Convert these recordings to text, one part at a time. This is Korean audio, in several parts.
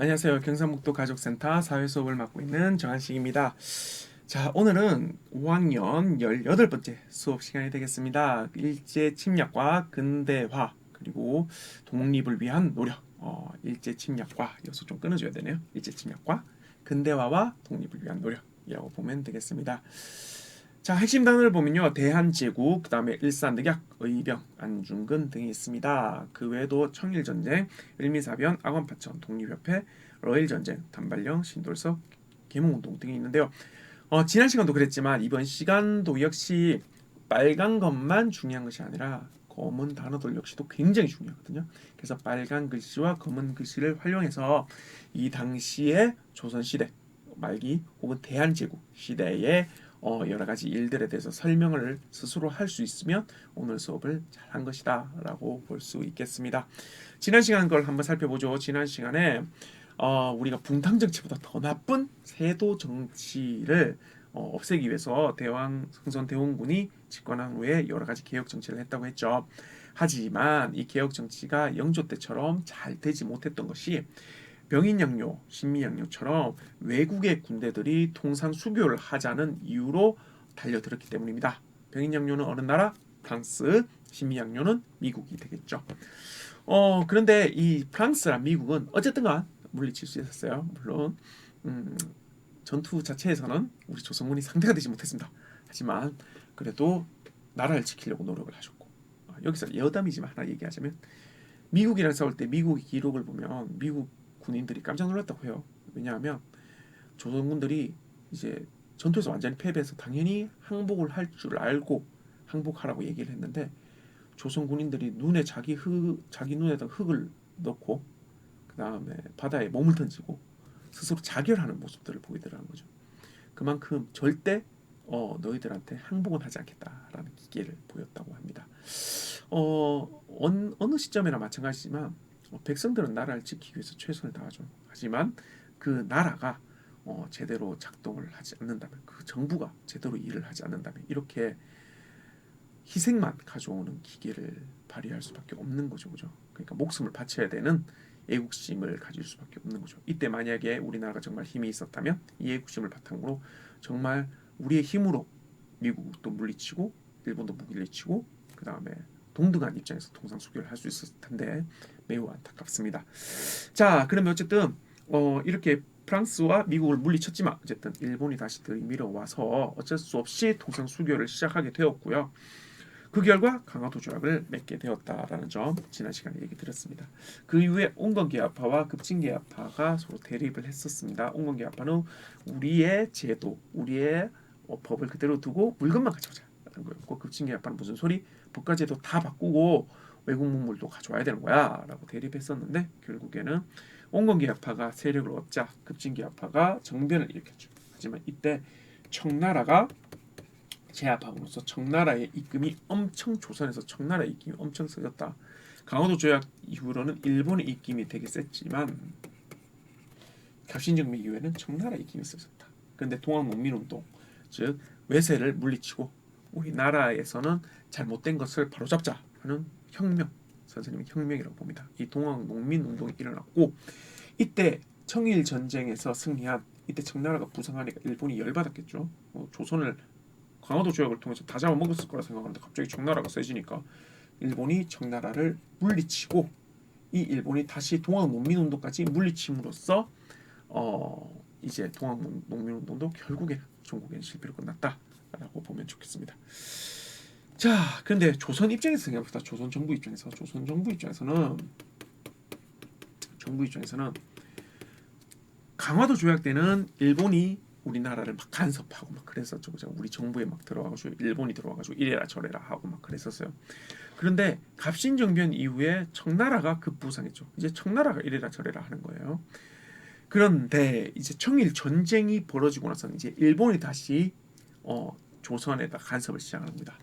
안녕하세요. 경상북도 가족센터 사회수업을 맡고 있는 정한식입니다. 자, 오늘은 5학년 18번째 수업 시간이 되겠습니다. 일제 침략과 근대화 그리고 독립을 위한 노력. 일제 침략과 여기서 좀 끊어줘야 되네요. 일제 침략과 근대화와 독립을 위한 노력이라고 보면 되겠습니다. 자, 핵심 단어를 보면요. 대한제국, 그 다음에 일산득약, 의병, 안중근 등이 있습니다. 그 외에도 청일전쟁, 을미사변, 악원파천, 독립협회, 러일전쟁, 단발령, 신돌석, 계몽운동 등이 있는데요. 지난 시간도 그랬지만 이번 시간도 역시 빨간 것만 중요한 것이 아니라 검은 단어들 역시도 굉장히 중요하거든요. 그래서 빨간 글씨와 검은 글씨를 활용해서 이 당시의 조선시대 말기 혹은 대한제국 시대의 여러 가지 일들에 대해서 설명을 스스로 할 수 있으면 오늘 수업을 잘 한 것이다 라고 볼 수 있겠습니다. 지난 시간 걸 한번 살펴보죠. 지난 시간에 우리가 붕당 정치보다 더 나쁜 세도 정치를 없애기 위해서 대왕 흥선 대원군이 집권한 후에 여러 가지 개혁 정치를 했다고 했죠. 하지만 이 개혁 정치가 영조 때처럼 잘 되지 못했던 것이 병인양요, 신미양요처럼 외국의 군대들이 통상 수교를 하자는 이유로 달려들었기 때문입니다. 병인양요는 어느 나라? 프랑스, 신미양요는 미국이 되겠죠. 그런데 이 프랑스랑 미국은 어쨌든간 물리칠 수 있었어요. 물론 전투 자체에서는 우리 조선군이 상대가 되지 못했습니다. 하지만 그래도 나라를 지키려고 노력을 하셨고 여기서 여담이지만 하나 얘기하자면 미국이랑 싸울 때 미국의 기록을 보면 미국 군인들이 깜짝 놀랐다고 해요. 왜냐하면 조선군들이 이제 전투에서 완전히 패배해서 당연히 항복을 할 줄 알고 항복하라고 얘기를 했는데 조선 군인들이 눈에 자기 눈에다 흙을 넣고 그 다음에 바다에 몸을 던지고 스스로 자결하는 모습들을 보이더라는 거죠. 그만큼 절대 너희들한테 항복은 하지 않겠다라는 기계를 보였다고 합니다. 어느 시점이나 마찬가지지만 백성들은 나라를 지키기 위해서 최선을 다하죠. 하지만 그 나라가 제대로 작동을 하지 않는다면, 그 정부가 제대로 일을 하지 않는다면 이렇게 희생만 가져오는 기계를 발휘할 수밖에 없는 거죠, 그죠? 그러니까 목숨을 바쳐야 되는 애국심을 가질 수밖에 없는 거죠. 이때 만약에 우리나라가 정말 힘이 있었다면 이 애국심을 바탕으로 정말 우리의 힘으로 미국도 물리치고 일본도 물리치고 그 다음에 동등한 입장에서 통상수교를 할 수 있었을 텐데 매우 안타깝습니다. 자, 그러면 어쨌든 이렇게 프랑스와 미국을 물리쳤지만 어쨌든 일본이 다시 들이밀어와서 어쩔 수 없이 통상수교를 시작하게 되었고요. 그 결과 강화도 조약을 맺게 되었다라는 점 지난 시간에 얘기 드렸습니다. 그 이후에 온건계약파와 급진계약파가 서로 대립을 했었습니다. 온건계약파는 우리의 제도, 우리의 법을 그대로 두고 물건만 가져오자라는 거였고 급진계약파는 무슨 소리? 법과 제도 다 바꾸고 외국 문물도 가져와야 되는 거야 라고 대립했었는데 결국에는 온건계약파가 세력을 얻자 급진계약파가 정변을 일으켰죠. 하지만 이때 청나라가 제압함으로써 청나라의 입김이 엄청 조선에서 청나라의 입김이 엄청 세졌다. 강화도 조약 이후로는 일본의 입김이 되게 셌지만 갑신정비 이후에는 청나라의 입김이 세졌다. 그런데 동학농민운동 즉 외세를 물리치고 우리나라에서는 잘못된 것을 바로잡자 하는 혁명, 선생님은 혁명이라고 봅니다. 이 동학농민운동이 일어났고 이때 청일전쟁에서 승리한 이때 청나라가 부상하니까 일본이 열받았겠죠. 조선을 강화도 조약을 통해서 다 잡아먹었을 거라 생각하는데 갑자기 청나라가 세지니까 일본이 청나라를 물리치고 이 일본이 다시 동학농민운동까지 물리침으로써 이제 동학농민운동도 결국에 중국의 실패로 끝났다라고 보면 좋겠습니다. 자, 그런데 조선 입장에서 생각합시다. 조선 정부 입장에서는 강화도 조약 때는 일본이 우리나라를 막 간섭하고 막 그랬었죠. 그죠? 우리 정부에 막 들어와가지고 일본이 들어와가지고 이래라 저래라 하고 막 그랬었어요. 그런데 갑신정변 이후에 청나라가 급부상했죠. 이제 청나라가 이래라 저래라 하는 거예요. 그런데 이제 청일 전쟁이 벌어지고 나서는 이제 일본이 다시 조선에다 간섭을 시작합니다.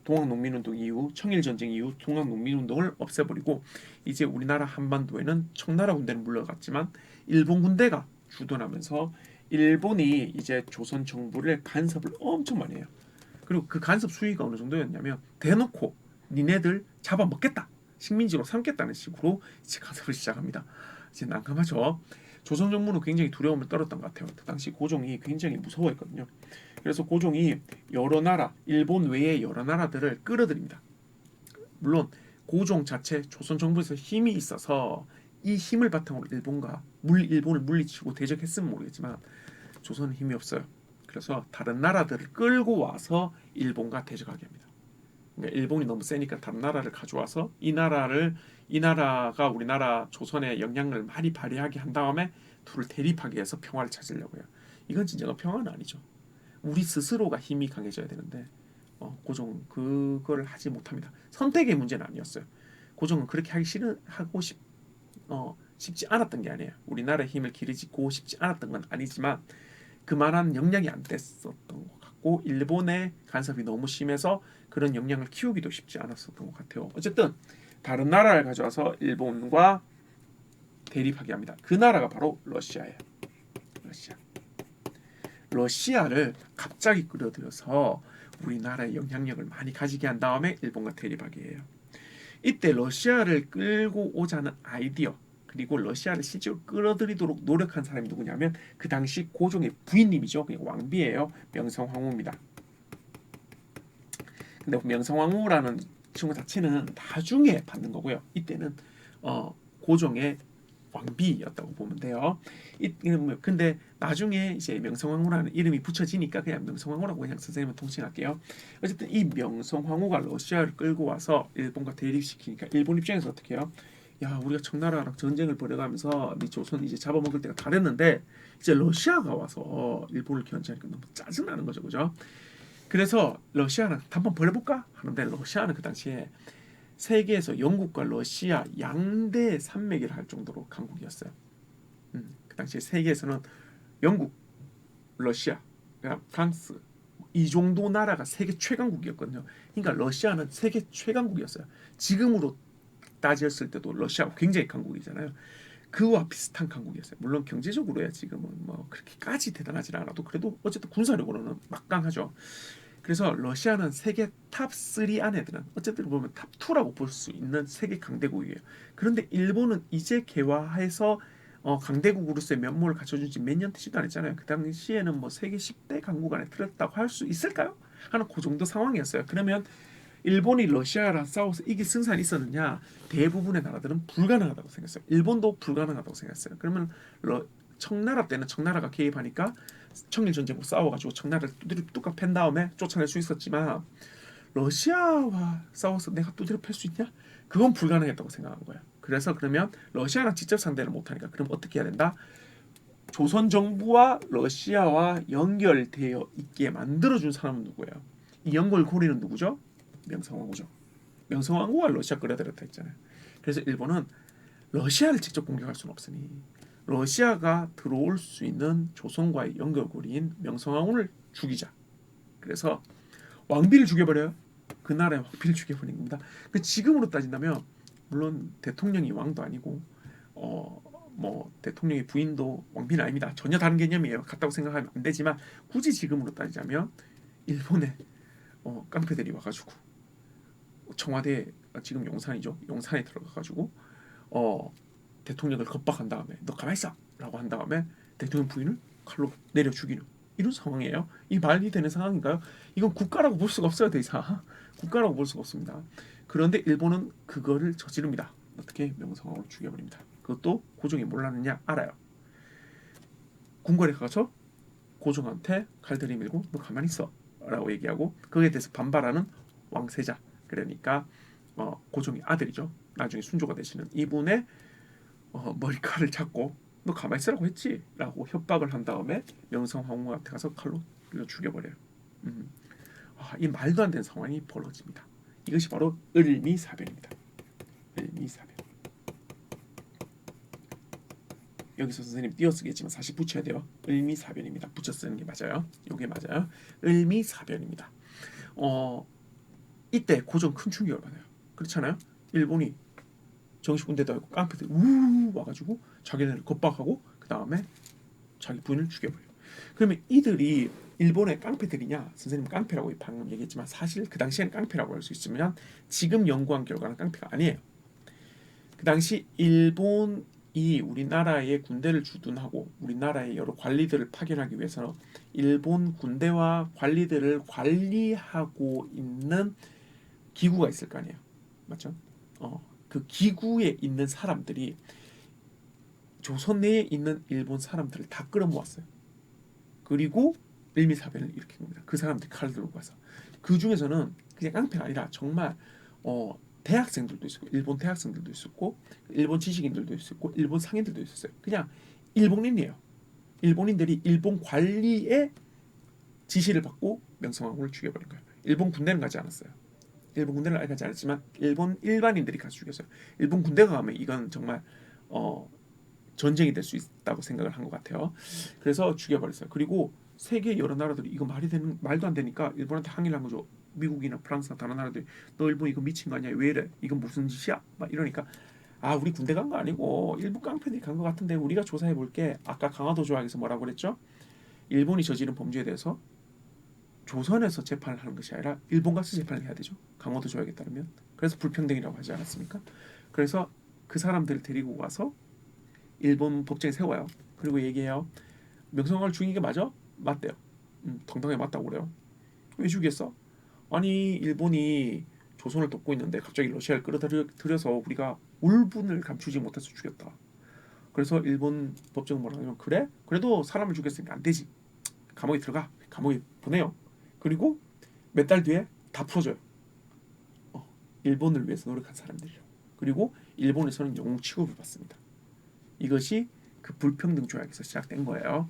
동학농민운동 이후 청일전쟁 이후 동학농민운동을 없애버리고 이제 우리나라 한반도에는 청나라 군대는 물러갔지만 일본 군대가 주둔하면서 일본이 이제 조선 정부를 간섭을 엄청 많이 해요. 그리고 그 간섭 수위가 어느 정도였냐면 대놓고 니네들 잡아먹겠다 식민지로 삼겠다는 식으로 이제 간섭을 시작합니다. 이제 난감하죠. 조선 정부는 굉장히 두려움을 떨었던 것 같아요. 그 당시 고종이 굉장히 무서워했거든요. 그래서 고종이 여러 나라, 일본 외의 여러 나라들을 끌어들입니다. 물론 고종 자체 조선 정부에서 힘이 있어서 이 힘을 바탕으로 일본을 물리치고 대적했으면 모르겠지만 조선은 힘이 없어요. 그래서 다른 나라들을 끌고 와서 일본과 대적하게 합니다. 그러니까 일본이 너무 세니까 다른 나라를 가져와서 이 나라가 우리나라 조선의 영향을 많이 발휘하게 한 다음에 둘을 대립하게 해서 평화를 찾으려고 해요. 이건 진정한 평화는 아니죠. 우리 스스로가 힘이 강해져야 되는데 고종 그걸 하지 못합니다. 선택의 문제는 아니었어요. 고종은 그렇게 쉽지 않았던 게 아니에요. 우리나라의 힘을 기르고 싶지 않았던 건 아니지만 그만한 역량이 안 됐었던 것 같고 일본의 간섭이 너무 심해서 그런 역량을 키우기도 쉽지 않았었던 것 같아요. 어쨌든 다른 나라를 가져와서 일본과 대립하게 합니다. 그 나라가 바로 러시아예요. 러시아를 갑자기 끌어들여서 우리나라의 영향력을 많이 가지게 한 다음에 일본과 대립하게 해요. 이때 러시아를 끌고 오자는 아이디어 그리고 러시아를 실제로 끌어들이도록 노력한 사람이 누구냐면 그 당시 고종의 부인님이죠. 그냥 왕비예요. 명성황후입니다. 근데 명성황후라는 친구 자체는 나중에 받는 거고요. 이때는 고종의 왕비였다고 보면 돼요. 근데 나중에 이제 명성황후라는 이름이 붙여지니까 그냥 명성황후라고 그냥 선생님은 통칭할게요. 어쨌든 이 명성황후가 러시아를 끌고 와서 일본과 대립시키니까 일본 입장에서 어떻게 해요? 야, 우리가 청나라랑 전쟁을 벌여가면서 네 조선 이제 잡아먹을 때가 다 됐는데 이제 러시아가 와서 일본을 견제하니까 너무 짜증나는 거죠, 그죠? 그래서 러시아는 한번 벌여볼까 하는데 러시아는 그 당시에 세계에서 영국과 러시아 양대 산맥이라 할 정도로 강국이었어요. 그 당시에 세계에서는 영국, 러시아, 프랑스 이 정도 나라가 세계 최강국이었거든요. 그러니까 러시아는 세계 최강국이었어요. 지금으로 따졌을 때도 러시아가 굉장히 강국이잖아요. 그와 비슷한 강국이었어요. 물론 경제적으로야 지금은 뭐 그렇게까지 대단하지 않아도 그래도 어쨌든 군사력으로는 막강하죠. 그래서 러시아는 세계 탑3 안에 드는 어쨌든 보면 탑2라고 볼 수 있는 세계 강대국이에요. 그런데 일본은 이제 개화해서 강대국으로서의 면모를 갖춰준 지 몇 년 되지도 않았잖아요. 그 당시에는 뭐 세계 10대 강국 안에 들었다고 할 수 있을까요? 하는 그 정도 상황이었어요. 그러면 일본이 러시아랑 싸워서 이길 승산이 있었느냐? 대부분의 나라들은 불가능하다고 생각했어요. 일본도 불가능하다고 생각했어요. 그러면 청나라 때는 청나라가 개입하니까 청일전쟁으로 싸워가지고 청나라를 두드려 뚝딱 팬 다음에 쫓아낼 수 있었지만 러시아와 싸워서 내가 두드려 팰 수 있냐? 그건 불가능했다고 생각한 거예요. 그래서 그러면 러시아랑 직접 상대를 못하니까 그럼 어떻게 해야 된다? 조선 정부와 러시아와 연결되어 있게 만들어준 사람은 누구예요? 이 연결고리는 누구죠? 명성황후죠. 명성황후가 러시아 끌어들였다 했잖아요. 그래서 일본은 러시아를 직접 공격할 수는 없으니 러시아가 들어올 수 있는 조선과의 연결고리인 명성황후를 죽이자. 그래서 왕비를 죽여버려요. 그 나라의 왕비를 죽여버린 겁니다. 그 지금으로 따진다면 물론 대통령이 왕도 아니고 뭐 대통령의 부인도 왕비는 아닙니다. 전혀 다른 개념이에요. 같다고 생각하면 안 되지만 굳이 지금으로 따지자면 일본의 깡패들이 와가지고 청와대 지금 용산이죠. 용산에 들어가가지고 대통령을 겁박한 다음에 너 가만히 있어라고 한 다음에 대통령 부인을 칼로 내려 죽이는 이런 상황이에요. 이 말이 되는 상황인가요? 이건 국가라고 볼 수가 없어요. 더 이상 국가라고 볼 수가 없습니다. 그런데 일본은 그거를 저지릅니다. 어떻게? 명성황후를 죽여버립니다. 그것도 고종이 몰랐느냐? 알아요. 궁궐에 가서 고종한테 칼 들이밀고 너 가만히 있어 라고 얘기하고 거기에 대해서 반발하는 왕세자 그러니까 고종의 아들이죠. 나중에 순조가 되시는 이분의 머리칼을 잡고 너 가만히 있으라고 했지? 라고 협박을 한 다음에 명성황후한테 가서 칼로 죽여버려요. 이 말도 안 되는 상황이 벌어집니다. 이것이 바로 을미사변입니다. 을미사변. 여기서 선생님 띄어쓰겠지만 사실 붙여야 돼요. 을미사변입니다. 붙여 쓰는 게 맞아요. 이게 맞아요. 을미사변입니다. 이때 고종 큰 충격을 받아요. 그렇잖아요. 일본이 정식 군대도 아니고 깡패들 우 와가지고 자기네를 겁박하고 그 다음에 자기 부인을 죽여버려요. 그러면 이들이 일본의 깡패들이냐? 선생님 깡패라고 방금 얘기했지만 사실 그 당시에는 깡패라고 할 수 있으면 지금 연구한 결과는 깡패가 아니에요. 그 당시 일본 이 우리나라의 군대를 주둔하고 우리나라의 여러 관리들을 파견하기 위해서 일본 군대와 관리들을 관리하고 있는 기구가 있을 거 아니에요. 맞죠? 그 기구에 있는 사람들이 조선 내에 있는 일본 사람들을 다 끌어모았어요. 그리고 일미사변을 일으킨 겁니다. 그 사람들이 칼을 들고 가서 그 중에서는 그냥 깡패가 아니라 정말 대학생들도 있었고 일본 대학생들도 있었고 일본 지식인들도 있었고 일본 상인들도 있었어요. 그냥 일본인이에요. 일본인들이 일본 관리의 지시를 받고 명성황후를 죽여버린 거예요. 일본 군대는 가지 않았어요. 일본 군대는 아직 가지 않았지만 일본 일반인들이 가서 죽였어요. 일본 군대가 가면 이건 정말 전쟁이 될 수 있다고 생각을 한 것 같아요. 그래서 죽여버렸어요. 그리고 세계 여러 나라들이 이거 말도 안 되니까 일본한테 항의를 한 거죠. 미국이나 프랑스나 다른 나라들이 너 일본 이거 미친 거 아니야? 왜 이래? 이건 무슨 짓이야? 막 이러니까 우리 군대 간 거 아니고 일본 깡패들이 간 거 같은데 우리가 조사해 볼게. 아까 강화도 조약에서 뭐라고 그랬죠? 일본이 저지른 범죄에 대해서 조선에서 재판을 하는 것이 아니라 일본 가서 재판을 해야 되죠. 강화도 조약에 따르면. 그래서 불평등이라고 하지 않았습니까? 그래서 그 사람들을 데리고 와서 일본 법정에 세워요. 그리고 얘기해요. 명성황후를 죽인 게 맞아? 맞대요. 당당하게 맞다고 그래요. 왜 죽였어? 아니 일본이 조선을 돕고 있는데 갑자기 러시아를 끌어들여서 우리가 울분을 감추지 못해서 죽였다. 그래서 일본 법정은 뭐라 하냐면 그래? 그래도 사람을 죽였으니까 안 되지. 감옥에 들어가. 감옥에 보내요. 그리고 몇 달 뒤에 다 풀어줘요. 일본을 위해서 노력한 사람들이요. 그리고 일본에서는 영웅 취급을 받습니다. 이것이 그 불평등 조약에서 시작된 거예요.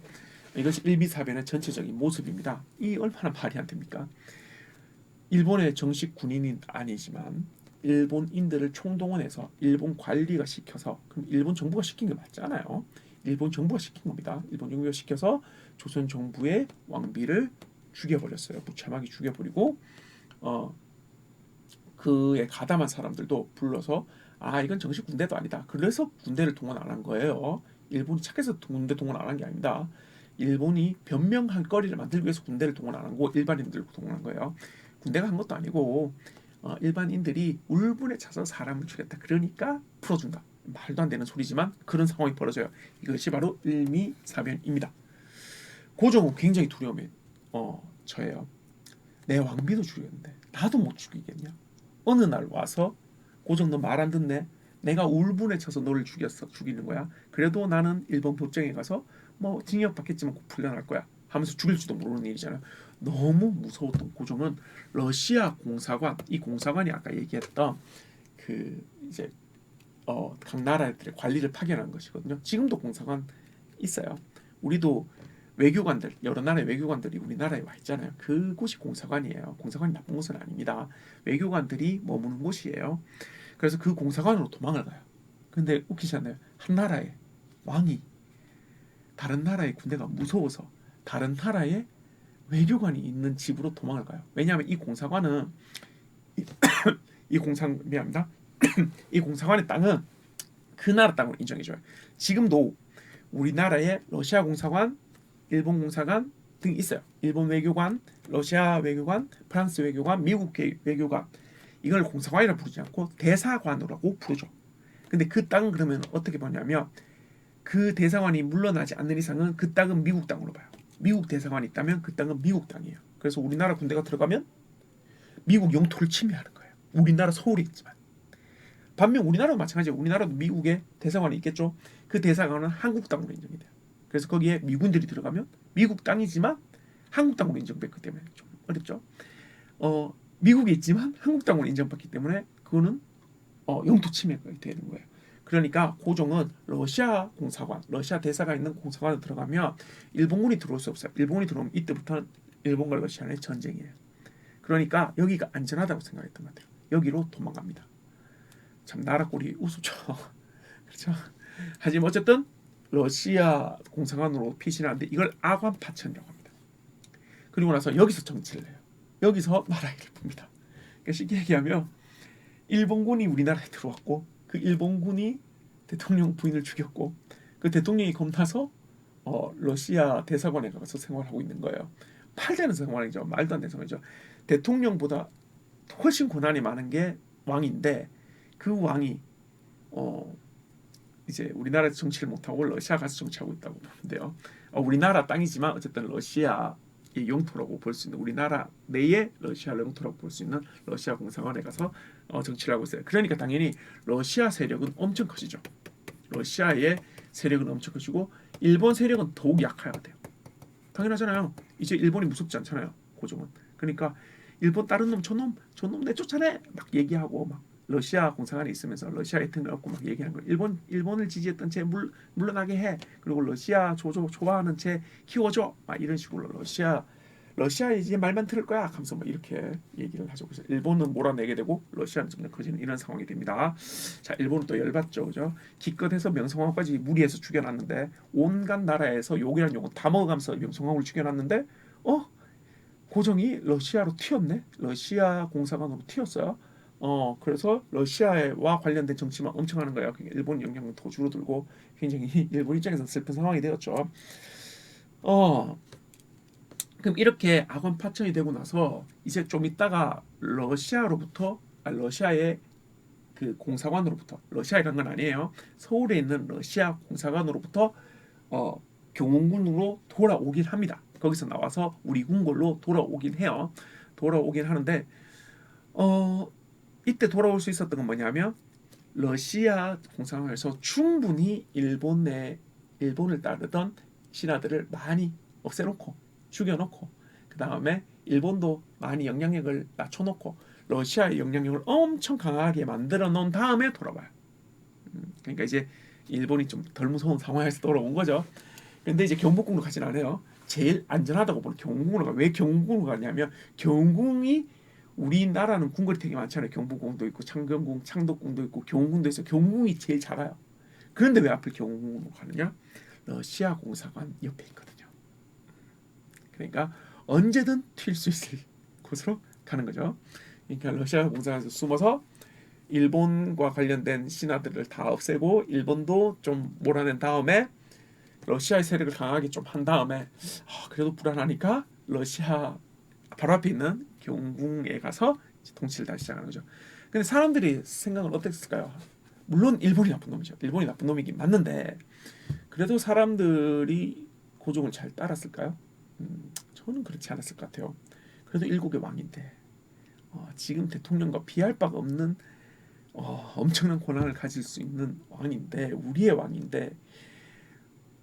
이것이 일비사변의 전체적인 모습입니다. 이 얼마나 말이 안 됩니까? 일본의 정식 군인은 아니지만 일본인들을 총동원해서 일본 관리가 시켜서 그럼 일본 정부가 시킨 게 맞잖아요. 일본 정부가 시킨 겁니다. 일본 정부가 시켜서 조선 정부의 왕비를 죽여버렸어요. 무참하게 죽여버리고 그에 가담한 사람들도 불러서 이건 정식 군대도 아니다. 그래서 군대를 동원 안 한 거예요. 일본이 착해서 군대 동원 안 한 게 아닙니다. 일본이 변명할 거리를 만들기 위해서 군대를 동원 안 하고 일반인들을 동원한 거예요. 군대가 한 것도 아니고 일반인들이 울분에 차서 사람을 죽였다. 그러니까 풀어준다. 말도 안 되는 소리지만 그런 상황이 벌어져요. 이것이 바로 일미사변입니다. 고종은 굉장히 두려움에 저예요. 내 왕비도 죽였는데 나도 못 죽이겠냐? 어느 날 와서 고종 너 말 안 듣네. 내가 울분에 쳐서 너를 죽이는 거야. 그래도 나는 일본 법정에 가서 뭐 징역 받겠지만 꼭 풀려날 거야. 하면서 죽일지도 모르는 일이잖아요. 너무 무서웠던 고종은 러시아 공사관, 이 공사관이 아까 얘기했던 그 이제 각 나라들의 관리를 파견하는 것이거든요. 지금도 공사관 있어요. 우리도 외교관들, 여러 나라의 외교관들이 우리나라에 와 있잖아요. 그곳이 공사관이에요. 공사관이 나쁜 곳은 아닙니다. 외교관들이 머무는 곳이에요. 그래서 그 공사관으로 도망을 가요. 근데 웃기지 않나요? 한 나라의 왕이 다른 나라의 군대가 무서워서 다른 나라의 외교관이 있는 집으로 도망을 가요. 왜냐하면 이 공사관은 미안합니다. 이 공사관의 땅은 그 나라 땅으로 인정해줘요. 지금도 우리나라에 러시아 공사관, 일본 공사관 등이 있어요. 일본 외교관, 러시아 외교관, 프랑스 외교관, 미국 외교관. 이걸 공사관이라 부르지 않고 대사관이라고 부르죠. 근데 그 땅은 그러면 어떻게 보냐면 그 대사관이 물러나지 않는 이상은 그 땅은 미국 땅으로 봐요. 미국 대사관이 있다면 그 땅은 미국 땅이에요. 그래서 우리나라 군대가 들어가면 미국 영토를 침해하는 거예요. 우리나라 서울이 있지만. 반면 우리나라도 마찬가지예요. 우리나라도 미국에 대사관이 있겠죠. 그 대사관은 한국 땅으로 인정이 돼요. 그래서 거기에 미군들이 들어가면 미국 땅이지만 한국 땅으로 인정받기 때문에 좀 어렵죠. 미국에 있지만 한국 땅으로 인정받기 때문에 그거는 영토 침해가 되는 거예요. 그러니까 고종은 러시아 공사관, 러시아 대사가 있는 공사관에 들어가면 일본군이 들어올 수 없어요. 일본군이 들어오면 이때부터는 일본과 러시아의 전쟁이에요. 그러니까 여기가 안전하다고 생각했던 것 같아요. 여기로 도망갑니다. 참 나라 꼴이 우습죠. 그렇죠. 하지만 어쨌든 러시아 공사관으로 피신하는데 이걸 아관 파천이라고 합니다. 그리고 나서 여기서 정치를 해요. 여기서 나라를 봅니다. 그러니까 쉽게 얘기하면 일본군이 우리나라에 들어왔고 그 일본군이 대통령 부인을 죽였고 그 대통령이 겁나서 러시아 대사관에 가서 생활하고 있는 거예요. 팔자는 생활이죠. 말도 안 되는 생활이죠. 대통령보다 훨씬 권한이 많은 게 왕인데 그 왕이 이제 우리나라에서 정치를 못하고 러시아 가서 정치하고 있다고 보면 돼요. 우리나라 땅이지만 어쨌든 러시아의 영토라고 볼 수 있는 우리나라 내의 러시아 영토라고 볼 수 있는 러시아 공사관에 가서 정치를 하고 있어요. 그러니까 당연히 러시아 세력은 엄청 커지죠. 러시아의 세력은 엄청 커지고 일본 세력은 더욱 약화가 돼요. 당연하잖아요. 이제 일본이 무섭지 않잖아요. 고종은. 그러니까 일본 다른 놈 저놈 내쫓아내 막 얘기하고 막 러시아 공사관에 있으면서 러시아의 틈을 얻고 막 얘기하는 거예요. 일본을 지지했던 쟤 물러나게 해. 그리고 러시아 좋아하는 쟤 키워줘. 막 이런 식으로 러시아 이제 말만 들을 거야. 하면서 막 이렇게 얘기를 하죠. 그래서 일본은 몰아내게 되고 러시아는 점점 커지는 이런 상황이 됩니다. 자, 일본은 또 열받죠, 그죠? 기껏해서 명성황후까지 무리해서 죽여놨는데 온갖 나라에서 욕이란 욕은 다 먹어가면서 명성황후를 죽여놨는데 고종이 러시아로 튀었네. 러시아 공사관으로 튀었어요. 그래서 러시아와 관련된 정치만 엄청 하는 거예요. 그러니까 일본 영향은 더 줄어들고 굉장히 일본 입장에서 슬픈 상황이 되었죠. 그럼 이렇게 악원 파천이 되고 나서 이제 좀 있다가 러시아의 그 공사관으로부터 러시아이란 건 아니에요. 서울에 있는 러시아 공사관으로부터 경운궁으로 돌아오긴 합니다. 거기서 나와서 우리 궁궐로 돌아오긴 해요. 돌아오긴 하는데 이때 돌아올 수 있었던 건 뭐냐면 러시아 공사관에서 충분히 일본을 따르던 신하들을 많이 없애놓고 죽여놓고 그 다음에 일본도 많이 영향력을 낮춰놓고 러시아의 영향력을 엄청 강하게 만들어 놓은 다음에 돌아와요. 그러니까 이제 일본이 좀 덜 무서운 상황에서 돌아온 거죠. 근데 이제 경복궁으로 가진 않아요. 제일 안전하다고 보는 경복궁으로 가. 왜 경복궁으로 가냐면 경궁이 우리나라는 궁궐이 되게 많잖아요. 경복궁도 있고 창경궁, 창덕궁도 있고 경궁도 있어. 경궁이 제일 작아요. 그런데 왜 하필 경궁으로 가느냐? 러시아 공사관 옆에 있거든요. 그러니까 언제든 튈 수 있을 곳으로 가는 거죠. 그러니까 러시아 공사관에서 숨어서 일본과 관련된 신하들을 다 없애고 일본도 좀 몰아낸 다음에 러시아의 세력을 강하게 좀 한 다음에 그래도 불안하니까 러시아 바로 앞에 있는 경궁에 가서 통치를 다시 시작하는 거죠. 근데 사람들이 생각은 어땠을까요? 물론 일본이 나쁜 놈이죠. 일본이 나쁜 놈이긴 맞는데 그래도 사람들이 고종을 잘 따랐을까요? 저는 그렇지 않았을 것 같아요. 그래도 일국의 왕인데 지금 대통령과 비할 바가 없는 엄청난 권한을 가질 수 있는 왕인데 우리의 왕인데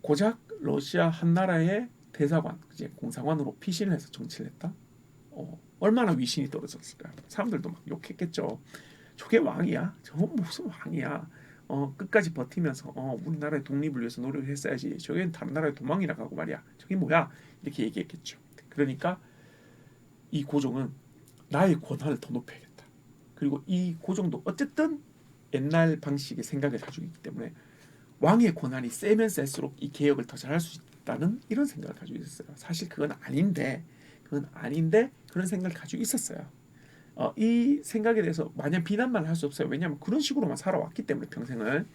고작 러시아 한 나라의 대사관, 이제 공사관으로 피신을 해서 정치를 했다. 얼마나 위신이 떨어졌을까요? 사람들도 막 욕했겠죠. 저게 왕이야? 저건 무슨 왕이야? 끝까지 버티면서 우리나라의 독립을 위해서 노력을 했어야지. 저게 다른 나라에 도망이나 가고 말이야. 저게 뭐야? 이렇게 얘기했겠죠. 그러니까 이 고종은 나의 권한을 더 높여야겠다. 그리고 이 고종도 어쨌든 옛날 방식의 생각을 가지고 있기 때문에 왕의 권한이 세면 셀수록 이 개혁을 더 잘할 수 있다는 이런 생각을 가지고 있었어요. 사실 그건 아닌데 그런 생각을 가지고 있었어요. 이 생각에 대해서 마냥 비난만 할 수 없어요. 왜냐하면 그런 식으로만 살아왔기 때문에 평생을.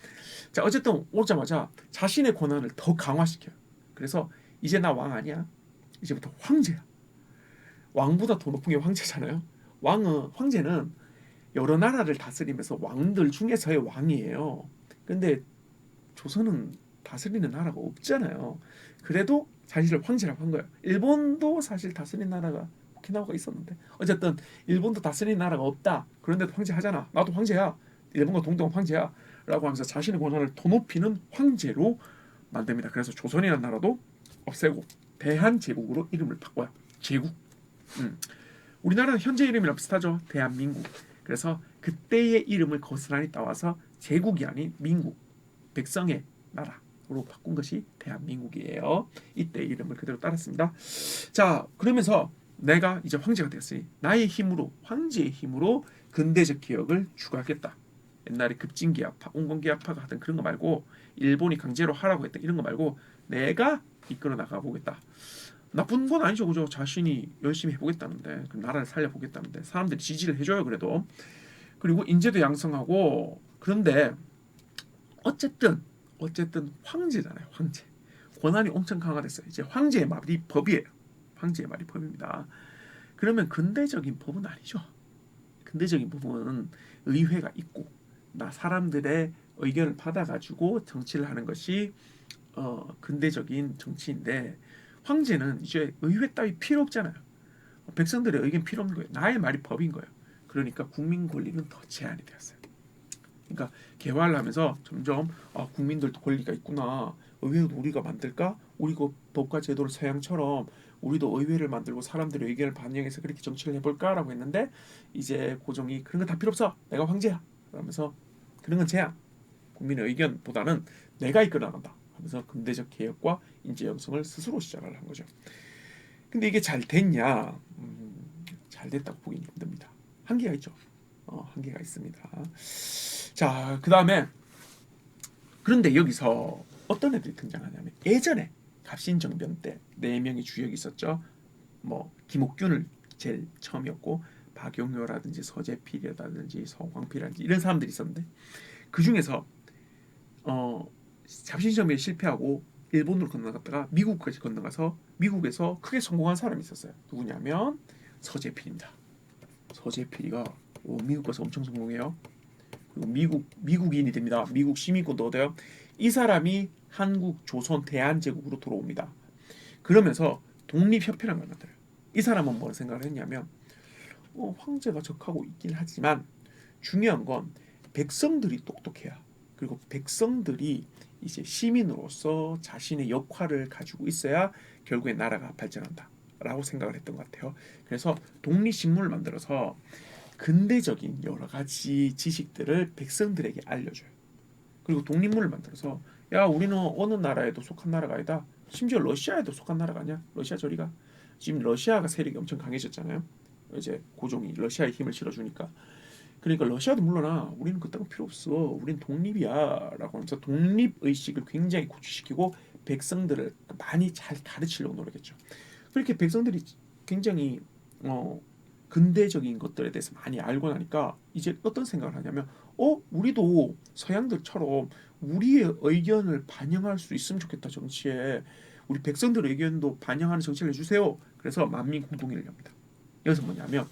자, 어쨌든 오자마자 자신의 권한을 더 강화시켜요. 그래서 이제 나 왕 아니야. 이제부터 황제야. 왕보다 더 높은 게 황제잖아요. 황제는 여러 나라를 다스리면서 왕들 중에서의 왕이에요. 근데 조선은 다스리는 나라가 없잖아요. 그래도 자신을 황제라고 한 거예요. 일본도 사실 다스리는 나라가 오키나와가 있었는데 어쨌든 일본도 다스리는 나라가 없다. 그런데도 황제 하잖아. 나도 황제야. 일본과 동등한 황제야. 라고 하면서 자신의 권한을 더 높이는 황제로 만듭니다. 그래서 조선이라는 나라도 없애고 대한제국으로 이름을 바꿔요. 제국. 우리나라는 현재 이름이랑 비슷하죠. 대한민국. 그래서 그때의 이름을 고스란히 따와서 제국이 아닌 민국. 백성의 나라로 바꾼 것이 대한민국이에요. 이때 이름을 그대로 따랐습니다. 자, 그러면서 내가 이제 황제가 되었으니 나의 힘으로 황제의 힘으로 근대적 개혁을 추구하겠다. 옛날에 급진기아파, 온건기아파가 하던 그런 거 말고 일본이 강제로 하라고 했던 이런 거 말고 내가 이끌어 나가 보겠다. 나쁜 건 아니죠, 그죠? 자신이 열심히 해보겠다는데, 그 나라를 살려보겠다는데 사람들이 지지를 해줘요, 그래도. 그리고 인재도 양성하고. 그런데 어쨌든 황제잖아요. 황제 권한이 엄청 강화됐어요. 이제 황제의 말이 법이에요. 황제의 말이 법입니다. 그러면 근대적인 법은 아니죠. 근대적인 법은 의회가 있고 나 사람들의 의견을 받아가지고 정치를 하는 것이 근대적인 정치인데 황제는 이제 의회 따위 필요 없잖아요. 백성들의 의견 필요 없는 거예요. 나의 말이 법인 거예요. 그러니까 국민 권리는 더 제한이 되었어요. 그러니까 개화를 하면서 점점 국민들도 권리가 있구나. 의회도 우리가 만들까? 우리가 법과 제도를 서양처럼 우리도 의회를 만들고 사람들의 의견을 반영해서 그렇게 정치를 해볼까라고 했는데 이제 고종이 그런 거 다 필요 없어. 내가 황제야. 그러면서 그런 건 제한. 국민의 의견보다는 내가 이끌어 나간다. 하면서 근대적 개혁과 인재 양성을 스스로 시작을 한 거죠. 근데 이게 잘 됐냐? 잘 됐다고 보기는 힘듭니다. 한계가 있죠. 한계가 있습니다. 자, 그 다음에 그런데 여기서 어떤 애들이 등장하냐면 예전에 갑신정변 때 4명의 주역이 있었죠. 뭐 김옥균을 제일 처음이었고 박용효라든지 서재필이라든지 서광필이라든지 이런 사람들이 있었는데 그 중에서 갑신정변에 실패하고 일본으로 건너갔다가 미국까지 건너가서 미국에서 크게 성공한 사람이 있었어요. 누구냐면 서재필입니다. 서재필이가 미국 가서 엄청 성공해요. 그리고 미국인이 됩니다. 미국 시민권도 얻어요. 이 사람이 한국, 조선, 대한제국으로 들어옵니다. 그러면서 독립협회라는 걸 만들어요. 이 사람은 뭘 생각을 했냐면 황제가 적하고 있긴 하지만 중요한 건 백성들이 똑똑해야 그리고 백성들이 이제 시민으로서 자신의 역할을 가지고 있어야 결국에 나라가 발전한다 라고 생각을 했던 것 같아요. 그래서 독립신문을 만들어서 근대적인 여러 가지 지식들을 백성들에게 알려줘요. 그리고 독립문을 만들어서 야 우리는 어느 나라에도 속한 나라가 아니다. 심지어 러시아에도 속한 나라가 아니야. 러시아 저리가. 지금 러시아가 세력이 엄청 강해졌잖아요. 이제 고종이 러시아에 힘을 실어주니까. 그러니까 러시아도 물러나. 우리는 그딴 거 필요 없어. 우린 독립이야 라고 하면서 독립의식을 굉장히 고취시키고 백성들을 많이 잘 가르치려고 노력했죠. 그렇게 백성들이 굉장히 근대적인 것들에 대해서 많이 알고 나니까 이제 어떤 생각을 하냐면 우리도 서양들처럼 우리의 의견을 반영할 수 있으면 좋겠다 정치에 우리 백성들의 의견도 반영하는 정치를 해주세요. 그래서 만민공동회의를 엽니다. 여기서 뭐냐면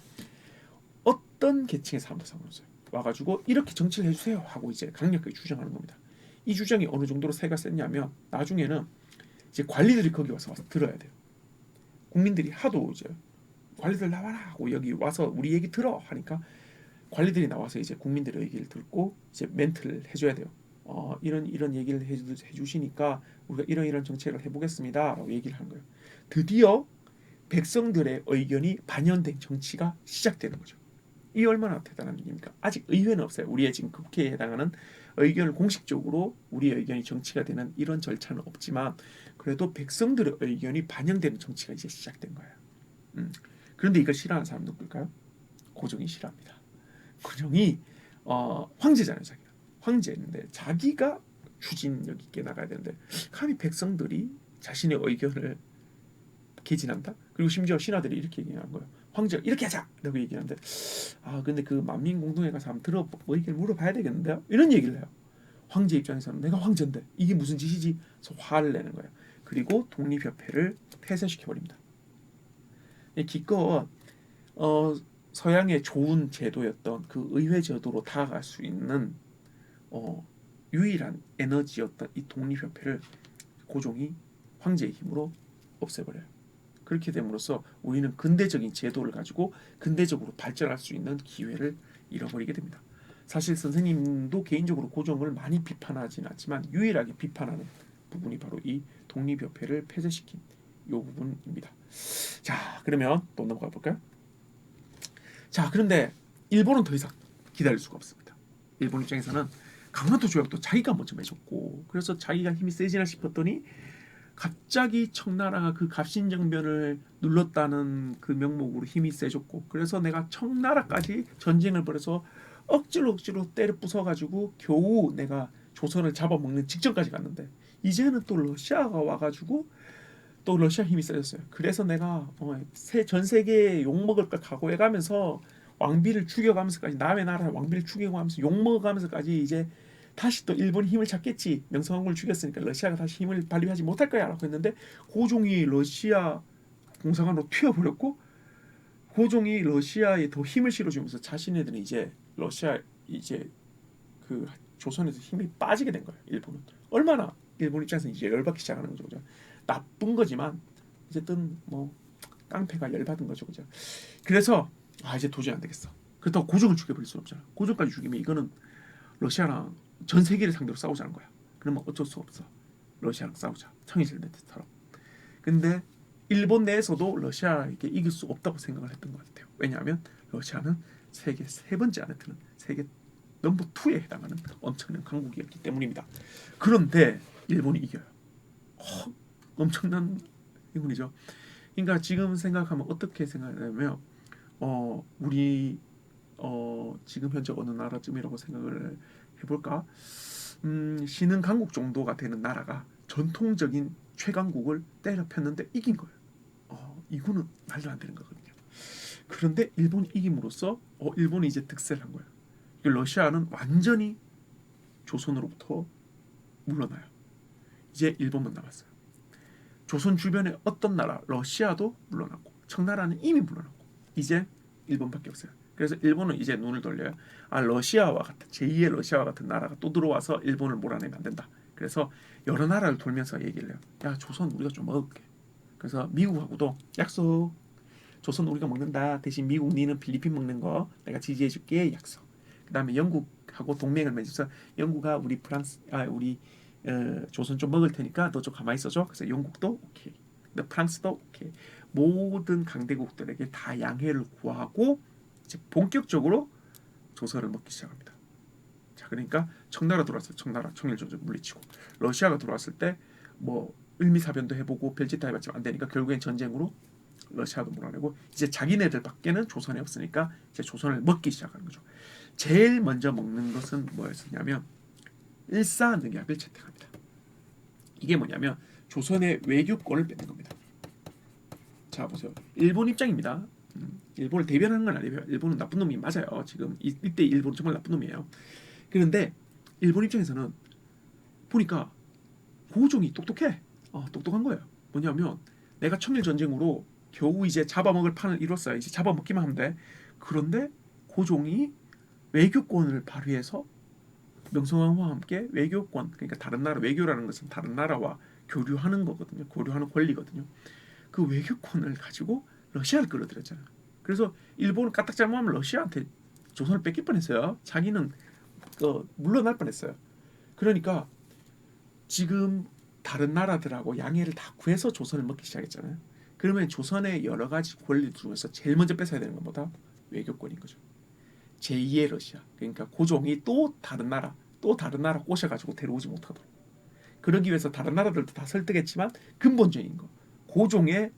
어떤 계층의 사람도 상관없어요. 와가지고 이렇게 정치를 해주세요 하고 이제 강력하게 주장하는 겁니다. 이 주장이 어느 정도로 세가 셌냐면 나중에는 이제 관리들이 거기 와서 들어야 돼요. 국민들이 하도 이제 관리들 나와라 하고 여기 와서 우리 얘기 들어 하니까 관리들이 나와서 이제 국민들의 얘기를 듣고 이제 멘트를 해줘야 돼요. 이런 얘기를 해주시니까 우리가 이런 정책을 해보겠습니다라고 얘기를 하는 거예요. 드디어 백성들의 의견이 반영된 정치가 시작되는 거죠. 이 얼마나 대단한 일입니까? 아직 의회는 없어요. 우리의 지금 국회에 해당하는 의견을 공식적으로 우리의 의견이 정치가 되는 이런 절차는 없지만 그래도 백성들의 의견이 반영되는 정치가 이제 시작된 거예요. 그런데 이걸 싫어하는 사람 누굴까요? 고종이 싫어합니다. 고종이 황제잖아요, 자기가. 황제인데 자기가 추진력 있게 나가야 되는데 감히 백성들이 자신의 의견을 개진한다? 그리고 심지어 신하들이 이렇게 얘기하는 거예요. 황제가 이렇게 하자! 라고 얘기하는데 근데 그 만민공동회 가서 한번 의견을 물어봐야 되겠는데요? 이런 얘기를 해요. 황제 입장에서는 내가 황제인데 이게 무슨 짓이지? 그래서 화를 내는 거예요. 그리고 독립협회를 폐쇄시켜버립니다. 기껏 서양의 좋은 제도였던 그 의회 제도로 다가갈 수 있는 유일한 에너지였던 이 독립협회를 고종이 황제의 힘으로 없애버려요. 그렇게 됨으로써 우리는 근대적인 제도를 가지고 근대적으로 발전할 수 있는 기회를 잃어버리게 됩니다. 사실 선생님도 개인적으로 고종을 많이 비판하지는 않지만 유일하게 비판하는 부분이 바로 이 독립협회를 폐쇄시킨 이 부분입니다. 자, 그러면 또 넘어가 볼까요? 자, 그런데 일본은 더 이상 기다릴 수가 없습니다. 일본 입장에서는 강원도 조약도 자기가 먼저 맺었고 그래서 자기가 힘이 세지나 싶었더니 갑자기 청나라가 그 갑신정변을 눌렀다는 그 명목으로 힘이 세졌고 그래서 내가 청나라까지 전쟁을 벌여서 억지로 때려 부숴가지고 겨우 내가 조선을 잡아먹는 직전까지 갔는데 이제는 또 러시아가 와가지고 또 러시아 힘이 세졌어요. 그래서 내가 전 세계에 욕먹을 걸 각오해가면서 왕비를 죽여가면서까지 남의 나라 왕비를 죽여가면서 욕먹어가면서까지 이제 다시 또 일본이 힘을 찾겠지. 명성황후를 죽였으니까 러시아가 다시 힘을 발휘하지 못할 거야 라고 했는데 고종이 러시아 공사관으로 튀어버렸고 고종이 러시아에 더 힘을 실어주면서 자신네들은 이제 러시아 이제 그 조선에서 힘이 빠지게 된 거예요. 일본은 얼마나 일본 입장에서 이제 열받기 시작하는 거죠. 그죠? 나쁜 거지만 어쨌든 뭐 깡패가 열받은 거죠. 그죠? 그래서 이제 도저히 안 되겠어. 그렇다고 고종을 죽여버릴 수는 없잖아. 고종까지 죽이면 이거는 러시아랑 전 세계를 상대로 싸우자는 거야. 그러면 어쩔 수 없어. 러시아랑 싸우자. 청일전쟁처럼. 근데 일본 내에서도 러시아에게 이길 수 없다고 생각을 했던 것 같아요. 왜냐하면 러시아는 세계 세 번째 안에 드는 세계 넘버 2에 해당하는 엄청난 강국이었기 때문입니다. 그런데 일본이 이겨요. 엄청난 행운이죠. 그러니까 지금 생각하면 어떻게 생각하냐면 우리 지금 현재 어느 나라쯤이라고 생각을 해볼까? 신흥 강국 정도가 되는 나라가 전통적인 최강국을 때려 폈는데 이긴 거예요. 이거는 말도 안 되는 거거든요. 그런데 일본이 이김으로써 일본이 이제 득세를 한 거예요. 러시아는 완전히 조선으로부터 물러나요. 이제 일본만 남았어요. 조선 주변의 어떤 나라, 러시아도 물러났고 청나라는 이미 물러났고 이제 일본밖에 없어요. 그래서 일본은 이제 눈을 돌려요. 러시아와 같은 제2의 러시아와 같은 나라가 또 들어와서 일본을 몰아내면 안 된다. 그래서 여러 나라를 돌면서 얘기를 해요. 야, 조선 우리가 좀 먹을게. 그래서 미국하고도 약속. 조선 우리가 먹는다. 대신 미국 니는 필리핀 먹는 거 내가 지지해줄게. 약속. 그다음에 영국하고 동맹을 맺어서 영국아 우리 우리 조선 좀 먹을 테니까 너 좀 가만히 있어줘. 그래서 영국도 오케이. 근데 프랑스도 오케이. 모든 강대국들에게 다 양해를 구하고 이제 본격적으로 조선을 먹기 시작합니다. 자, 그러니까 청나라 들어왔을 때 청나라 청일전쟁 물리치고 러시아가 들어왔을 때 뭐 을미사변도 해보고 별짓 다 해봤지만 안 되니까 결국엔 전쟁으로 러시아도 몰아내고 이제 자기네들밖에는 조선이 없으니까 이제 조선을 먹기 시작하는 거죠. 제일 먼저 먹는 것은 뭐였었냐면 일사늑약을 채택합니다. 이게 뭐냐면 조선의 외교권을 뺏는 겁니다. 자, 보세요. 일본 입장입니다. 일본을 대변하는 건 아니에요. 일본은 나쁜 놈이 맞아요. 지금 이때 일본 정말 나쁜 놈이에요. 그런데 일본 입장에서는 보니까 고종이 똑똑해. 똑똑한 거예요. 뭐냐면 내가 청일 전쟁으로 겨우 이제 잡아먹을 판을 이뤘어요. 이제 잡아먹기만 하면 돼. 그런데 고종이 외교권을 발휘해서 명성황후와 함께 외교권, 그러니까 다른 나라 외교라는 것은 다른 나라와 교류하는 거거든요. 교류하는 권리거든요. 그 외교권을 가지고 러시아를 끌어들였잖아요. 그래서 일본은 까딱 잘못하면 러시아한테 조선을 뺏길 뻔했어요. 자기는 물러날 뻔했어요. 그러니까 지금 다른 나라들하고 양해를 다 구해서 조선을 먹기 시작했잖아요. 그러면 조선의 여러 가지 권리 중에서 제일 먼저 뺏어야 되는 것보다 외교권인 거죠. 제2의 러시아, 그러니까 고종이 또 다른 나라 꼬셔가지고 데려오지 못하도록. 그러기 위해서 다른 나라들도 다 설득했지만 근본적인 거 고종의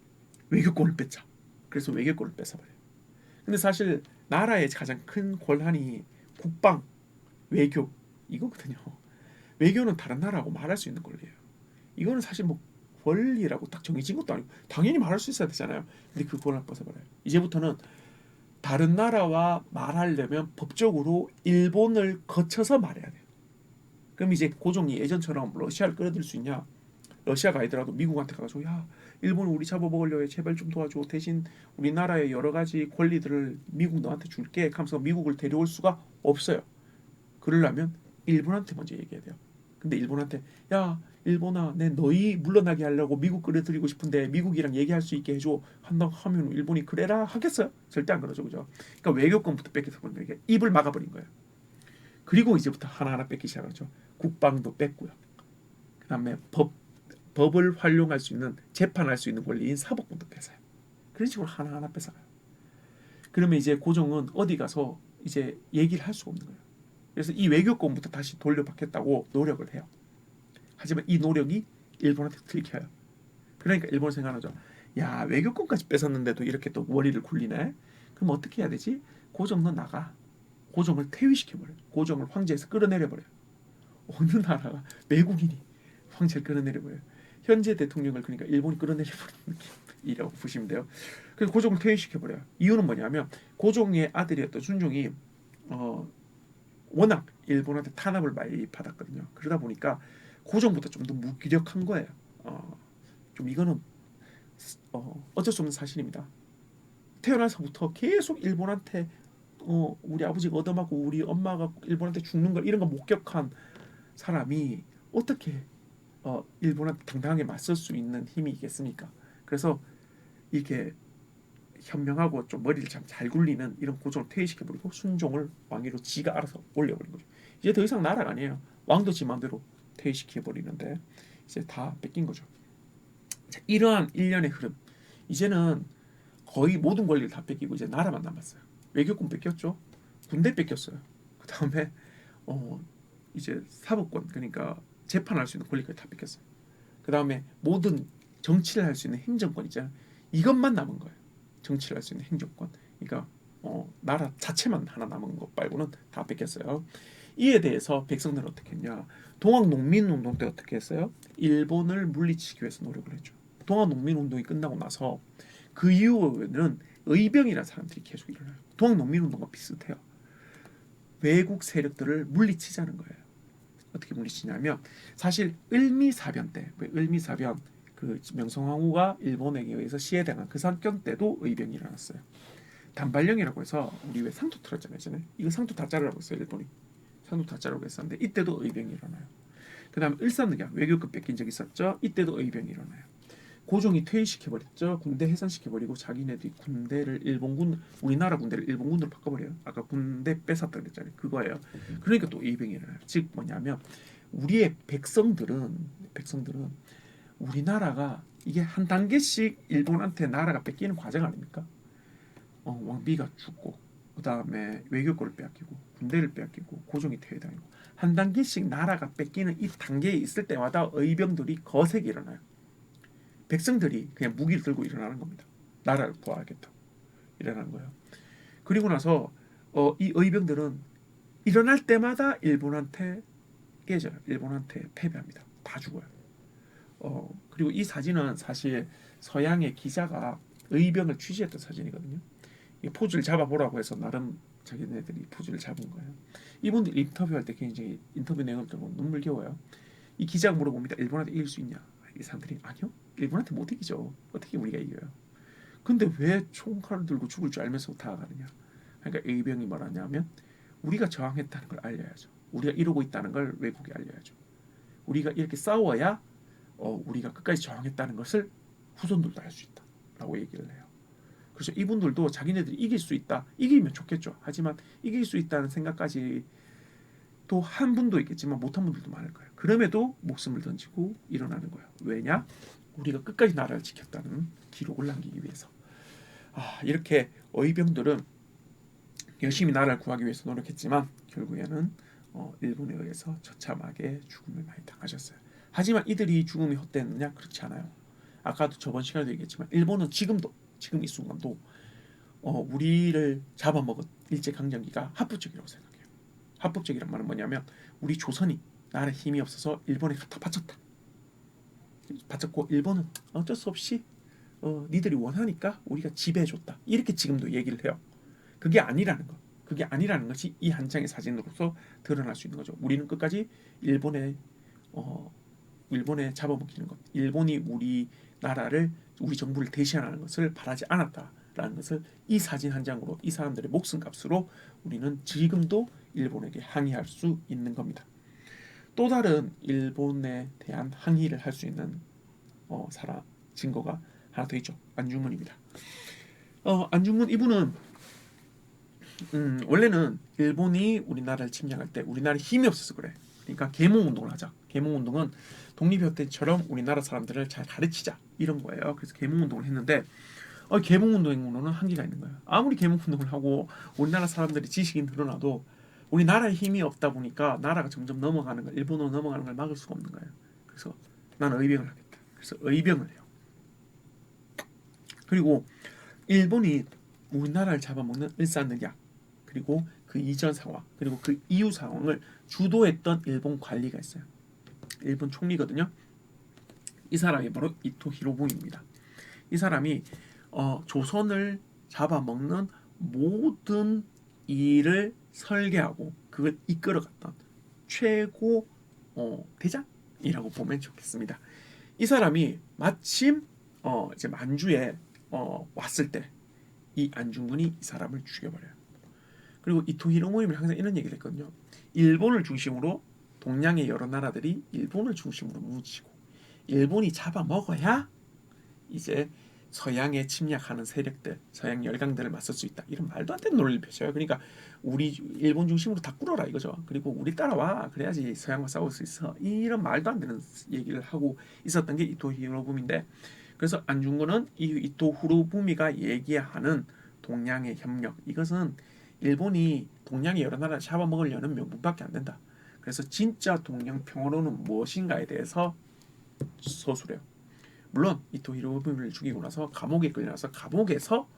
외교권을 뺏자. 그래서 외교권을 뺏어버려요. 근데 사실 나라의 가장 큰 권한이 국방, 외교 이거거든요. 외교는 다른 나라하고 말할 수 있는 권리예요. 이거는 사실 뭐 권리라고 딱 정해진 것도 아니고 당연히 말할 수 있어야 되잖아요. 근데 그 권한을 뺏어버려요. 이제부터는 다른 나라와 말하려면 법적으로 일본을 거쳐서 말해야 돼요. 그럼 이제 고종이 예전처럼 러시아를 끌어들일 수 있냐? 러시아가 아니더라도 미국한테 가서 야, 일본 우리 잡아먹으려 해. 제발 좀 도와줘. 대신 우리나라의 여러 가지 권리들을 미국 너한테 줄게. 하면서 미국을 데려올 수가 없어요. 그러려면 일본한테 먼저 얘기해야 돼요. 근데 일본한테 야, 일본아, 내 너희 물러나게 하려고 미국 끌어들이고 싶은데 미국이랑 얘기할 수 있게 해줘. 한다 하면 일본이 그래라 하겠어요? 절대 안 그러죠, 그죠? 그러니까 외교권부터 뺏겨서 버린 거예요. 입을 막아버린 거예요. 그리고 이제부터 하나하나 뺏기 시작하죠. 국방도 뺏고요. 그다음에 법을 활용할 수 있는 재판할 수 있는 권리인 사법권도 뺏어요. 그런 식으로 하나하나 뺏어가요. 그러면 이제 고종은 어디 가서 이제 얘기를 할 수가 없는 거예요. 그래서 이 외교권부터 다시 돌려받겠다고 노력을 해요. 하지만 이 노력이 일본한테 들켜요. 그러니까 일본 생각하죠. 야, 외교권까지 뺏었는데도 이렇게 또 머리를 굴리네. 그럼 어떻게 해야 되지? 고종 너 나가. 고종을 퇴위시켜버려요. 고종을 황제에서 끌어내려버려요. 어느 나라가 외국인이 황제를 끌어내려버려요. 현재 대통령을 그러니까 일본이 끌어내려버리는 느낌이라고 보시면 돼요. 그래서 고종을 퇴위시켜버려요. 이유는 뭐냐면 고종의 아들이었던 순종이 워낙 일본한테 탄압을 많이 받았거든요. 그러다 보니까 고종보다 좀 더 무기력한 거예요. 좀 이거는 어쩔 수 없는 사실입니다. 태어나서부터 계속 일본한테 우리 아버지가 얻어맞고 우리 엄마가 일본한테 죽는 걸 이런 거 목격한 사람이 어떻게 일본한테 당당하게 맞설 수 있는 힘이 있겠습니까? 그래서 이렇게 현명하고 좀 머리를 참 잘 굴리는 이런 고정을 퇴위시켜버리고 순종을 왕위로 지가 알아서 올려버린 거죠. 이제 더 이상 나라가 아니에요. 왕도 지 마음대로 퇴위시켜버리는데 이제 다 뺏긴 거죠. 자, 이러한 일련의 흐름. 이제는 거의 모든 권리를 다 뺏기고 이제 나라만 남았어요. 외교권 뺏겼죠. 군대 뺏겼어요. 그 다음에 이제 사법권, 그러니까 재판할 수 있는 권리까지 다 뺏겼어요. 그 다음에 모든 정치를 할 수 있는 행정권 있잖아요. 이것만 남은 거예요. 정치를 할 수 있는 행정권. 그러니까 나라 자체만 하나 남은 것 말고는 다 뺏겼어요. 이에 대해서 백성들은 어떻게 했냐? 동학농민운동 때 어떻게 했어요? 일본을 물리치기 위해서 노력을 했죠. 동학농민운동이 끝나고 나서 그 이후에는 의병이라는 사람들이 계속 일어나요. 동학농민운동과 비슷해요. 외국 세력들을 물리치자는 거예요. 어떻게 물리치냐면 사실 을미사변 때, 을미사변 그 명성황후가 일본에게 의해서 시해당한 그 사건 때도 의병이 일어났어요. 단발령이라고 해서 우리 왜 상투 틀었잖아요. 이거 상투 다 자르라고 했어요. 일본이 상투 다 자르라고 했었는데 이때도 의병이 일어나요. 그 다음에 을사늑약 외교권 뺏긴 적이 있었죠. 이때도 의병이 일어나요. 고종이 퇴위시켜버렸죠. 군대 해산시켜버리고 자기네들이 군대를 일본군, 우리나라 군대를 일본군으로 바꿔버려요. 아까 군대 뺏었다 그랬잖아요. 그거예요. 그러니까 또 의병이 일어나요. 즉 뭐냐면 우리의 백성들은 우리나라가 이게 한 단계씩 일본한테 나라가 뺏기는 과정 아닙니까? 왕비가 죽고 그 다음에 외교권을 빼앗기고 군대를 빼앗기고 고종이 퇴위당하고 한 단계씩 나라가 뺏기는 이 단계에 있을 때마다 의병들이 거세게 일어나요. 백성들이 그냥 무기를 들고 일어나는 겁니다. 나라를 구하겠다고 일어나는 거예요. 그리고 나서 이 의병들은 일어날 때마다 일본한테 깨져요. 일본한테 패배합니다. 다 죽어요. 그리고 이 사진은 사실 서양의 기자가 의병을 취재했던 사진이거든요. 포즈를 잡아보라고 해서 나름 자기네들이 포즈를 잡은 거예요. 이분들 인터뷰할 때 굉장히 인터뷰 내용을 들고 눈물겨워요. 이 기자가 물어봅니다. 일본한테 이길 수 있냐? 이 사람들이 아니요. 일본한테 못 이기죠. 어떻게 우리가 이겨요? 근데 왜 총칼을 들고 죽을 줄 알면서 다가가느냐? 그러니까 의병이 뭐라냐면 우리가 저항했다는 걸 알려야죠. 우리가 이러고 있다는 걸 외국에 알려야죠. 우리가 이렇게 싸워야 우리가 끝까지 저항했다는 것을 후손들도 알 수 있다. 라고 얘기를 해요. 그래서 이분들도 자기네들이 이길 수 있다. 이기면 좋겠죠. 하지만 이길 수 있다는 생각까지 또 한 분도 있겠지만 못한 분들도 많을 거예요. 그럼에도 목숨을 던지고 일어나는 거예요. 왜냐? 우리가 끝까지 나라를 지켰다는 기록을 남기기 위해서. 이렇게 의병들은 열심히 나라를 구하기 위해서 노력했지만 결국에는 일본에 의해서 처참하게 죽음을 많이 당하셨어요. 하지만 이들이 죽음이 헛되느냐? 그렇지 않아요. 아까도 저번 시간에도 얘기했지만 일본은 지금 이 순간도 우리를 잡아먹은 일제강점기가 합법적이라고 생각해요. 합법적이란 말은 뭐냐면 우리 조선이 나라에 힘이 없어서 일본에 갖다 바쳤고 일본은 어쩔 수 없이 니들이 원하니까 우리가 지배해줬다. 이렇게 지금도 얘기를 해요. 그게 아니라는 것. 그게 아니라는 것이 이 한 장의 사진으로서 드러날 수 있는 거죠. 우리는 끝까지 일본에 잡아먹히는 것, 일본이 우리 나라를 우리 정부를 대신하는 것을 바라지 않았다라는 것을 이 사진 한 장으로 이 사람들의 목숨값으로 우리는 지금도 일본에게 항의할 수 있는 겁니다. 또 다른 일본에 대한 항의를 할 수 있는 증거가 하나 더 있죠. 안중근입니다. 안중근 이분은 원래는 일본이 우리나라를 침략할 때 우리나라에 힘이 없어서 그래. 그러니까 계몽운동을 하자. 계몽운동은 독립협대처럼 우리나라 사람들을 잘 가르치자 이런 거예요. 그래서 계몽운동을 했는데 계몽운동으로는 한계가 있는 거예요. 아무리 계몽운동을 하고 우리나라 사람들이 지식이 늘어나도 우리나라에 힘이 없다 보니까 나라가 점점 넘어가는 걸 일본으로 넘어가는 걸 막을 수가 없는 거예요. 그래서 나는 의병을 하겠다. 그래서 의병을 해요. 그리고 일본이 우리나라를 잡아먹는 일산늑약 그리고 그 이전 상황 그리고 그 이후 상황을 주도했던 일본 관리가 있어요. 일본 총리거든요. 이 사람이 바로 이토 히로부미입니다. 이 사람이 조선을 잡아먹는 모든 일을 설계하고 그걸 이끌어갔던 최고 대장이라고 보면 좋겠습니다. 이 사람이 마침 이제 만주에 왔을 때 이 안중근이 이 사람을 죽여버려요. 그리고 이토 히로부미는 항상 이런 얘기를 했거든요. 일본을 중심으로 동양의 여러 나라들이 일본을 중심으로 뭉치고 일본이 잡아먹어야 이제 서양에 침략하는 세력들, 서양 열강들을 맞설 수 있다. 이런 말도 안 되는 논리를 펼쳐요. 그러니까 우리 일본 중심으로 다 꿇어라 이거죠. 그리고 우리 따라와. 그래야지 서양과 싸울 수 있어. 이런 말도 안 되는 얘기를 하고 있었던 게 이토 히로부미인데 그래서 안중근은 이 이토 히로부미가 얘기하는 동양의 협력 이것은 일본이 동양의 여러 나라를 잡아먹으려는 명분밖에 안 된다. 그래서 진짜 동양 평화로는 무엇인가에 대해서 서술해요. 물론 이토 히로부미를 죽이고 나서 감옥에 끌려나서 감옥에서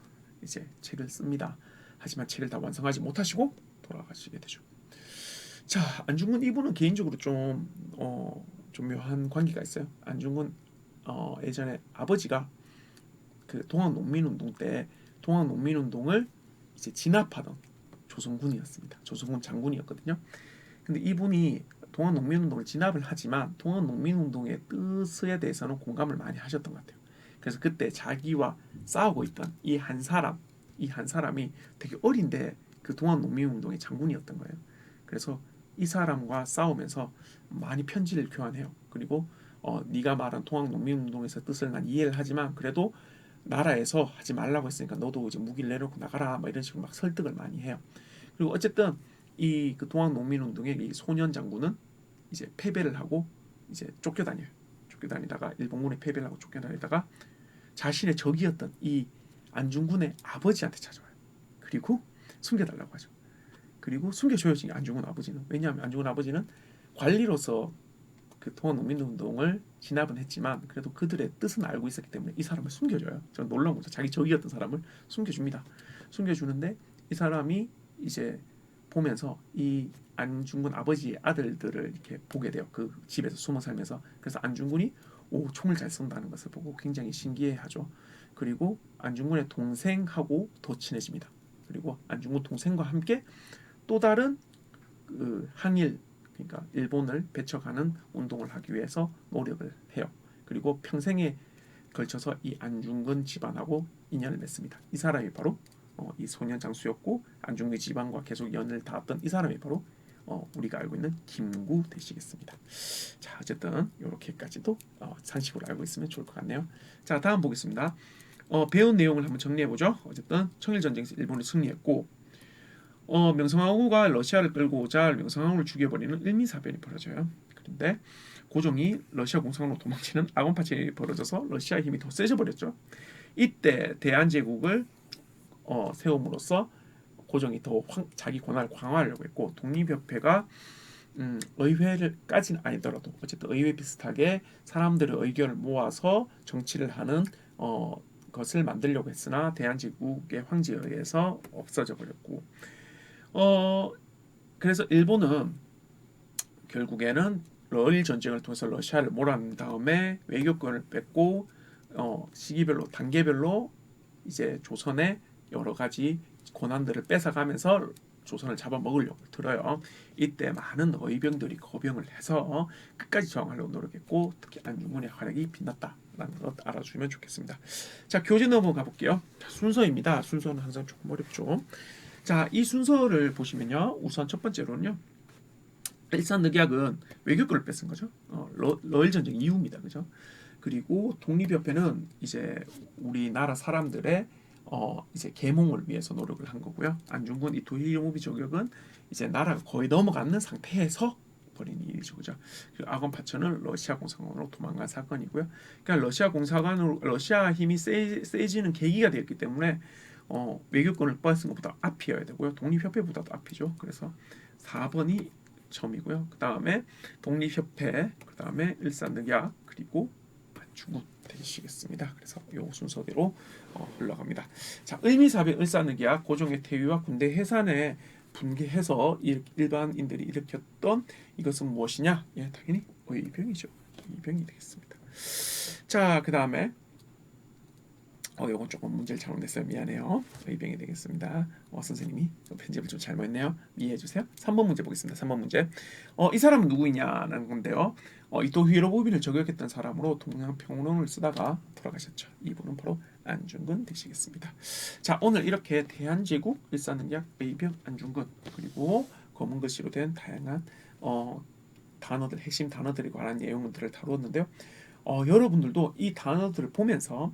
이제 책을 씁니다. 하지만 책을 다 완성하지 못하시고 돌아가시게 되죠. 자, 안중근 이분은 개인적으로 좀 묘한 관계가 있어요. 안중근 예전에 아버지가 그 동학농민운동 때 동학농민운동을 이제 진압하던 조선군이었습니다. 조선군 장군이었거든요. 근데 이분이 동학농민운동을 진압을 하지만 동학농민운동의 뜻에 대해서는 공감을 많이 하셨던 것 같아요. 그래서 그때 자기와 싸우고 있던 이 한 사람이 되게 어린데 그 동학농민운동의 장군이었던 거예요. 그래서 이 사람과 싸우면서 많이 편지를 교환해요. 그리고 네가 말한 동학농민운동에서 뜻을 난 이해를 하지만 그래도 나라에서 하지 말라고 했으니까 너도 이제 무기를 내놓고 나가라 막 이런 식으로 막 설득을 많이 해요. 그리고 어쨌든 이 그 동학농민운동의 이 소년 장군은 이제 패배를 하고 이제 쫓겨다녀요. 쫓겨다니다가 일본군에 패배를 하고 쫓겨다니다가 자신의 적이었던 이 안중근의 아버지한테 찾아와요. 그리고 숨겨달라고 하죠. 그리고 숨겨줘요. 안중근 아버지는. 왜냐하면 안중근 아버지는 관리로서 그 동학농민운동을 진압은 했지만 그래도 그들의 뜻은 알고 있었기 때문에 이 사람을 숨겨줘요. 전 놀라운 거죠. 자기 적이었던 사람을 숨겨줍니다. 숨겨주는데 이 사람이 이제 보면서 이 안중근 아버지의 아들들을 이렇게 보게 돼요. 그 집에서 숨어 살면서. 그래서 안중근이 총을 잘 쏜다는 것을 보고 굉장히 신기해하죠. 그리고 안중근의 동생하고 더 친해집니다. 그리고 안중근 동생과 함께 또 다른 그 항일 그러니까 일본을 배척하는 운동을 하기 위해서 노력을 해요. 그리고 평생에 걸쳐서 이 안중근 집안하고 인연을 맺습니다. 이 사람이 바로 이 소년 장수였고 안중근 집안과 계속 연을 닿았던 이 사람이 바로 우리가 알고 있는 김구 되시겠습니다. 자, 어쨌든 이렇게까지도 상식으로 알고 있으면 좋을 것 같네요. 자, 다음 보겠습니다. 배운 내용을 한번 정리해 보죠. 어쨌든 청일전쟁에서 일본이 승리했고 명성황후가 러시아를 끌고 오자 명성황후를 죽여버리는 일미사변이 벌어져요. 그런데 고종이 러시아 공산으로 도망치는 아곤파치이 벌어져서 러시아 힘이 더 세져 버렸죠. 이때 대한제국을 세움으로써 고종이 더 자기 권한을 강화하려고 했고 독립협회가 의회를까지는 아니더라도 어쨌든 의회 비슷하게 사람들의 의견을 모아서 정치를 하는 것을 만들려고 했으나 대한제국의 황제에 의해서 없어져 버렸고 그래서 일본은 결국에는 러일 전쟁을 통해서 러시아를 몰아낸 다음에 외교권을 뺏고 시기별로 단계별로 이제 조선의 여러 가지 권한들을 뺏어가면서 조선을 잡아먹으려고 들어요. 이때 많은 의병들이 거병을 해서 끝까지 저항하려고 노력했고 특히 안중근의 활약이 빛났다라는 것 알아주면 좋겠습니다. 자, 교재 넘어 가볼게요. 순서입니다. 순서는 항상 조금 어렵죠. 자, 이 순서를 보시면요. 우선 첫 번째로는요. 일산늑약은 외교권을 뺏은 거죠. 러일 전쟁 이후입니다. 그죠? 그리고 독립협회는 이제 우리나라 사람들의 이제 계몽을 위해서 노력을 한 거고요. 안중근 이토 히로부미 저격은 이제 나라가 거의 넘어가는 상태에서 벌인 일이죠, 그죠? 그리고 아건 파천은 러시아 공산당으로 도망간 사건이고요. 그러니까 러시아 힘이 세지는 계기가 되었기 때문에 외교권을 뺏은 것보다 앞이어야 되고요. 독립협회보다도 앞이죠. 그래서 4번이 점이고요. 그 다음에 독립협회, 그 다음에 일산늑약, 그리고 안중근 되시겠습니다. 그래서 이 순서대로 흘러갑니다. 자, 의미사변 일산늑약 고종의 퇴위와 군대 해산에 분개해서 일반인들이 일으켰던 이것은 무엇이냐? 예, 당연히 의병이죠. 의병이 되겠습니다. 자, 그 다음에 요건 조금 문제를 잘못냈어요. 미안해요. 의병이 되겠습니다. 선생님이 편집을 좀 잘못했네요. 이해해 주세요. 3번 문제 보겠습니다. 3번 문제. 이 사람은 누구이냐는 건데요. 이토 히로부미를 저격했던 사람으로 동양평론을 쓰다가 돌아가셨죠. 이분은 바로 안중근 되시겠습니다. 자, 오늘 이렇게 대한제국, 일사능력, 의병, 안중근, 그리고 검은 글씨로 된 다양한 단어들, 핵심 단어들에 관한 내용들을 다루었는데요. 여러분들도 이 단어들을 보면서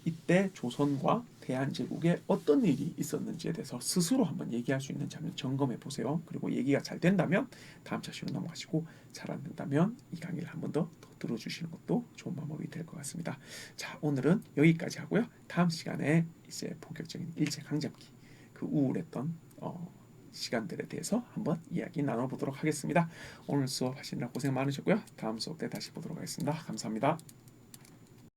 이때 조선과 대한제국에 어떤 일이 있었는지에 대해서 스스로 한번 얘기할 수 있는 점을 점검해 보세요. 그리고 얘기가 잘 된다면 다음 차시로 넘어가시고, 잘 안 된다면 이 강의를 한 번 더 들어주시는 것도 좋은 방법이 될 것 같습니다. 자, 오늘은 여기까지 하고요. 다음 시간에 이제 본격적인 일제강점기, 그 우울했던 시간들에 대해서 한번 이야기 나눠보도록 하겠습니다. 오늘 수업 하시느라 고생 많으셨고요. 다음 수업 때 다시 보도록 하겠습니다. 감사합니다.